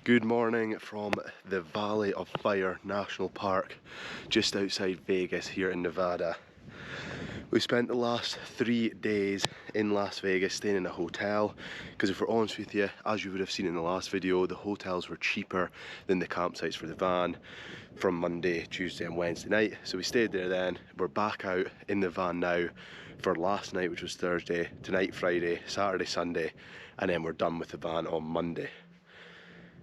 Good morning from the Valley of Fire National Park, just outside Vegas here in Nevada. We spent the last 3 days in Las Vegas staying in a hotel, because if we're honest with you, as you would have seen in the last video, the hotels were cheaper than the campsites for the van from Monday, Tuesday and Wednesday night. So we stayed there then. We're back out in the van now for last night, which was Thursday, tonight Friday, Saturday, Sunday, and then we're done with the van on Monday.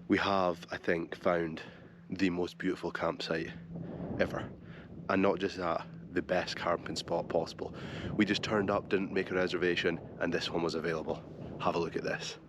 We have, I think, found the most beautiful campsite ever. And not just that, the best camping spot possible. We just turned up, didn't make a reservation, and this one was available. Have a look at this.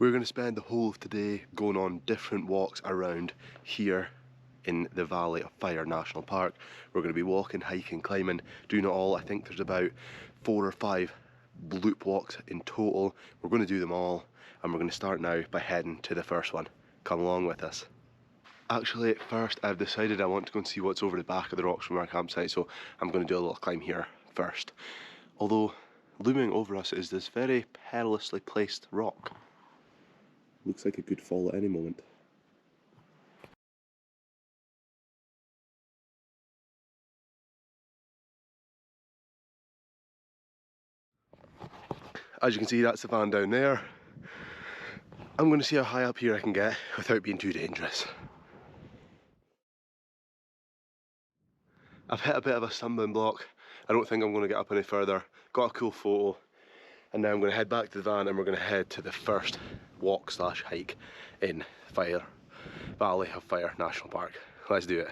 We're going to spend the whole of today going on different walks around here in the Valley of Fire National Park. We're going to be walking, hiking, climbing, doing it all. I think there's about 4 or 5 loop walks in total. We're going to do them all, and we're going to start now by heading to the first one. Come along with us. Actually, first I've decided I want to go and see what's over the back of the rocks from our campsite, so I'm going to do a little climb here first. Although, looming over us is this very perilously placed rock. Looks like it could fall at any moment. As you can see, that's the van down there. I'm going to see how high up here I can get without being too dangerous. I've hit a bit of a stumbling block. I don't think I'm going to get up any further. Got a cool photo. And now I'm going to head back to the van and we're going to head to the first walk slash hike in Valley of Fire National Park. Let's do it.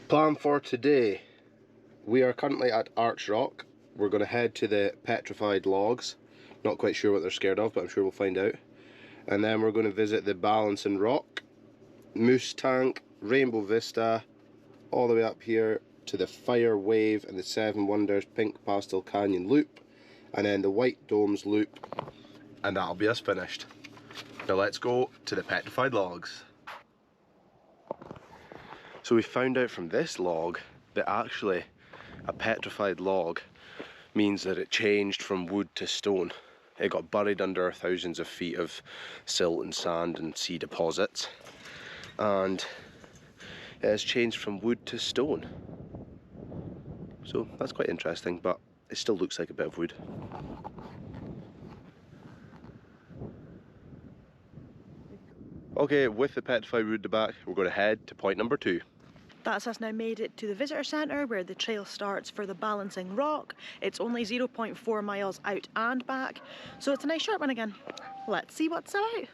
Plan for today. We are currently at Arch Rock. We're going to head to the petrified logs. Not quite sure what they're scared of, but I'm sure we'll find out. And then we're going to visit the Balancing Rock, Moose Tank, Rainbow Vista, all the way up here to the Fire Wave and the Seven Wonders Pink Pastel Canyon Loop, and then the White Domes Loop, and that'll be us finished. Now let's go to the petrified logs. So we found out from this log that actually a petrified log means that it changed from wood to stone. It got buried under thousands of feet of silt and sand and sea deposits, and it has changed from wood to stone. So that's quite interesting, but it still looks like a bit of wood. Okay, with the petrified wood at the back, we're going to head to point number 2. That's us now made it to the visitor centre where the trail starts for the Balancing Rock. It's only 0.4 miles out and back, so it's a nice short one again. Let's see what's out.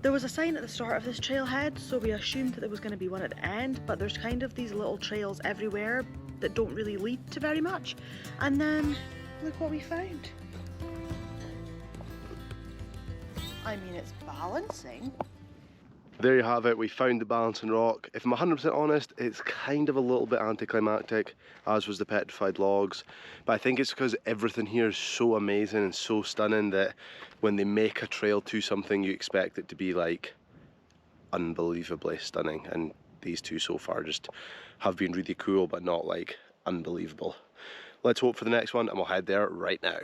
There was a sign at the start of this trailhead, so we assumed that there was going to be one at the end, but there's kind of these little trails everywhere that don't really lead to very much. And then, look what we found. I mean, it's balancing. There you have it, we found the Balancing Rock. If I'm 100% honest, it's kind of a little bit anticlimactic, as was the petrified logs. But I think it's because everything here is so amazing and so stunning that when they make a trail to something, you expect it to be like unbelievably stunning. And these two so far just have been really cool, but not like unbelievable. Let's hope for the next one and we'll head there right now.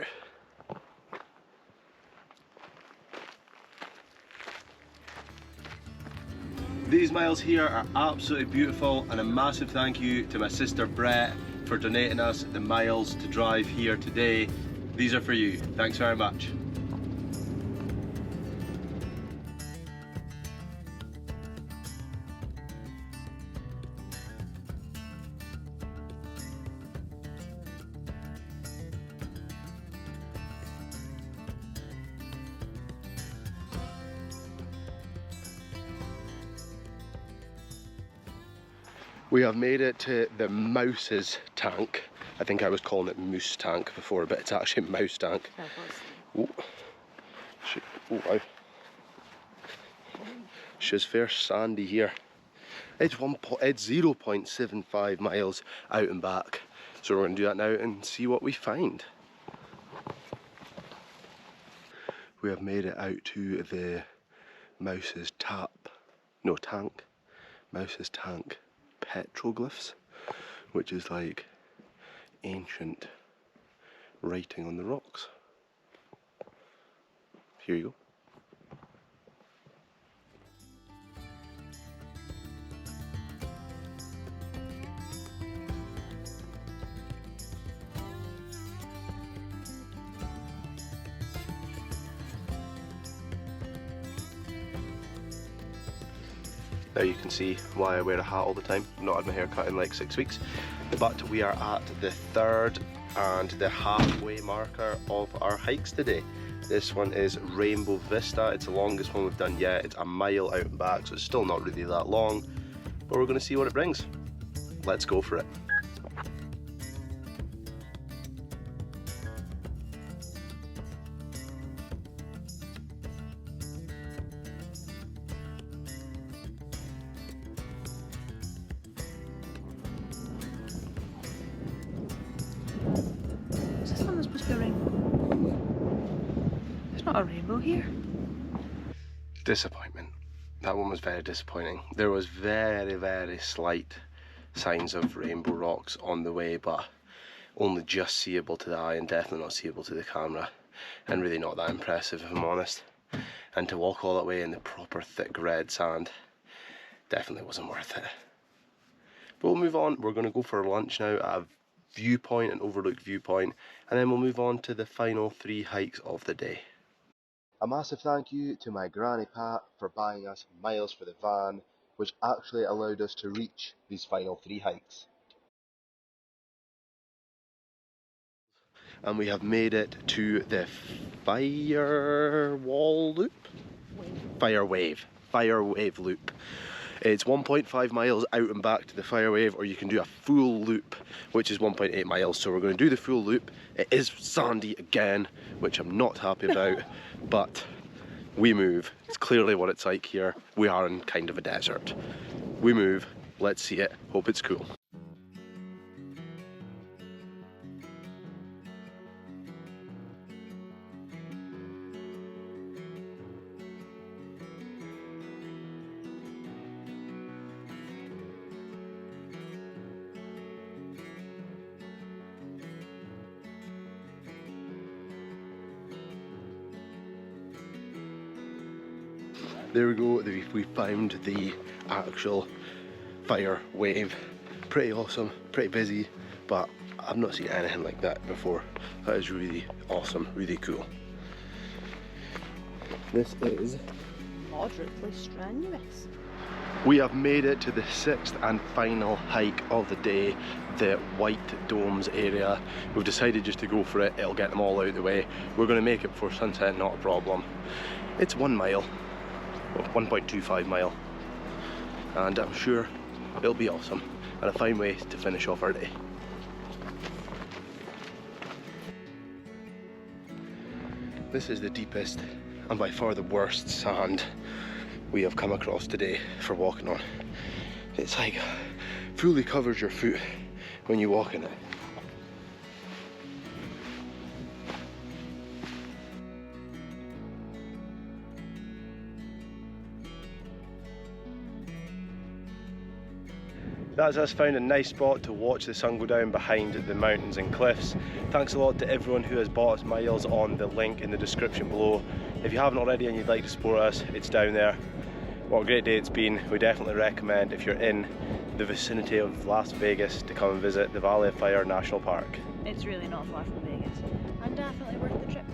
These miles here are absolutely beautiful, and a massive thank you to my sister Brett for donating us the miles to drive here today. These are for you. Thanks very much. We have made it to the Mouse's tank. I think I was calling it Moose Tank before, but it's actually Mouse Tank. Oh, wow. She's fair sandy here. It's 0.75 miles out and back. So we're going to do that now and see what we find. We have made it out to the Mouse's tank. Mouse's tank petroglyphs, which is like ancient writing on the rocks. Here you go. Now you can see why I wear a hat all the time. I've not had my hair cut in like 6 weeks. But we are at the third and the halfway marker of our hikes today. This one is Rainbow Vista. It's the longest one we've done yet. It's a mile out and back, so it's still not really that long. But we're going to see what it brings. Let's go for it. Is this one supposed to be a rainbow? There's not a rainbow here. Disappointment. That one was very disappointing. There was very, very slight signs of rainbow rocks on the way, but only just seeable to the eye and definitely not seeable to the camera, and really not that impressive if I'm honest. And to walk all that way in the proper thick red sand definitely wasn't worth it. But we'll move on. We're going to go for lunch now at a viewpoint, an overlook viewpoint, and then we'll move on to the final 3 hikes of the day. A massive thank you to my granny Pat for buying us miles for the van, which actually allowed us to reach these final 3 hikes. And we have made it to the Fire Wave loop. It's 1.5 miles out and back to the Fire Wave, or you can do a full loop, which is 1.8 miles. So we're going to do the full loop. It is sandy again, which I'm not happy about, but we move. It's clearly what it's like here. We are in kind of a desert. We move. Let's see it. Hope it's cool. There we go, we found the actual Fire Wave. Pretty awesome, pretty busy, but I've not seen anything like that before. That is really awesome, really cool. This is Moderately strenuous. We have made it to the 6th and final hike of the day, the White Domes area. We've decided just to go for it, it'll get them all out of the way. We're going to make it before sunset, not a problem. It's 1 mile, well, 1.25 mile, and I'm sure it'll be awesome and a fine way to finish off our day. This is the deepest and by far the worst sand we have come across today for walking on. It's like fully covers your foot when you walk in it. That's us found a nice spot to watch the sun go down behind the mountains and cliffs. Thanks a lot to everyone who has bought us miles on the link in the description below. If you haven't already and you'd like to support us, it's down there. What a great day it's been. We definitely recommend, if you're in the vicinity of Las Vegas, to come and visit the Valley of Fire National Park. It's really not far from Vegas, and definitely worth the trip.